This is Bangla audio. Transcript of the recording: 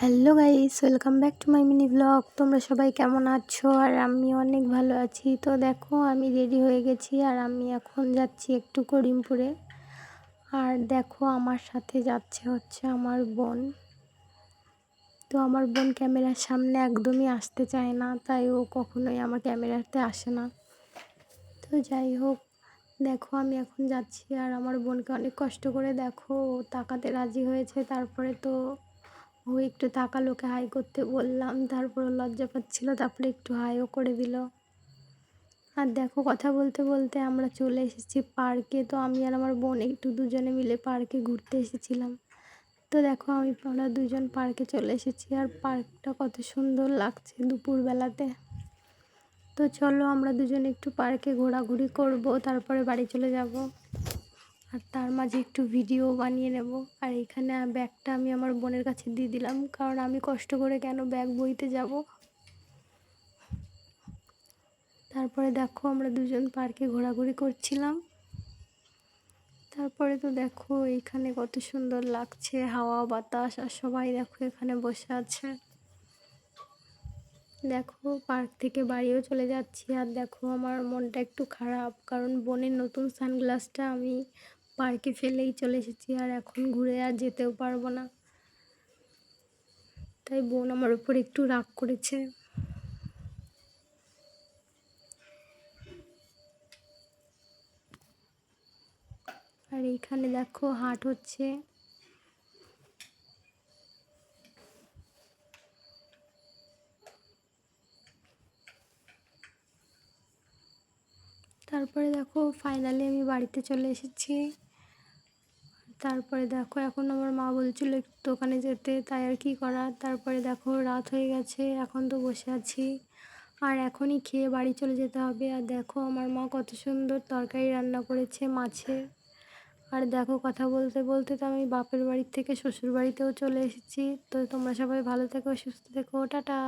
Hello guys, welcome back to my mini blog. তোমরা সবাই কেমন আছো? আর আমি অনেক ভালো আছি। তো দেখো, আমি রেডি হয়ে গেছি আর আমি এখন যাচ্ছি একটু করিমপুরে। আর দেখো, আমার সাথে যাচ্ছে হচ্ছে আমার বোন। তো আমার বোন ক্যামেরার সামনে একদমই আসতে চায় না, তাই ও কখনোই আমার ক্যামেরাতে আসে না। তো যাই হোক, দেখো আমি এখন যাচ্ছি আর আমার বোনকে অনেক কষ্ট করে দেখো ও তাকাতে রাজি হয়েছে। তারপরে তো ও একটু তাকালো, ওকে হাই করতে বললাম, তারপর ও লজ্জা পাচ্ছিল, তারপরে একটু হাইও করে দিল। আর দেখো, কথা বলতে বলতে আমরা চলে এসেছি পার্কে। তো আমি আর আমার বোন একটু দুজনে মিলে পার্কে ঘুরতে এসেছিলাম। তো দেখো, আমরা দুজন পার্কে চলে এসেছি আর পার্কটা কত সুন্দর লাগছে দুপুরবেলাতে। তো চলো, আমরা দুজনে একটু পার্কে ঘোরাঘুরি করব, তারপরে বাড়ি চলে যাব। আর তার মাঝে একটু ভিডিও বানিয়ে নেব। আর এখানে ব্যাগটা আমি আমার বোনের কাছে দিয়ে দিলাম, কারণ আমি কষ্ট করে কেন ব্যাগ বইতে যাব। তারপরে দেখো, আমরা দুজন পার্কে ঘোরাঘুরি করছিলাম। তারপরে তো দেখো এখানে কত সুন্দর লাগছে, হাওয়া বাতাস, আর সবাই দেখো এখানে বসে আছে। দেখো, পার্ক থেকে বাড়িও চলে যাচ্ছি। আর দেখো, আমার মনটা একটু খারাপ, কারণ বোনের নতুন সানগ্লাসটা আমি পার্কে ফেলেই চলে এসেছি, আর এখন ঘুরে আর যেতেও পারবো না। তাই বোন আমার উপর একটু রাগ করেছে। আর এইখানে দেখো হাট হচ্ছে। তারপরে দেখো ফাইনালি আমি বাড়িতে চলে এসেছি। তারপরে দেখো, এখন আমার মা বলছিল একটু দোকানে যেতে, তাই আর কি করা। তারপরে দেখো রাত হয়ে গেছে, এখন তো বসে আছি আর এখনই খেয়ে বাড়ি চলে যেতে হবে। আর দেখো আমার মা কত সুন্দর তরকারি রান্না করেছে মাছের। আর দেখো, কথা বলতে বলতে তো আমি বাপের বাড়ির থেকে শ্বশুর বাড়িতেও চলে এসেছি। তো তোমরা সবাই ভালো থেকো, সুস্থ থেকো, টাটা।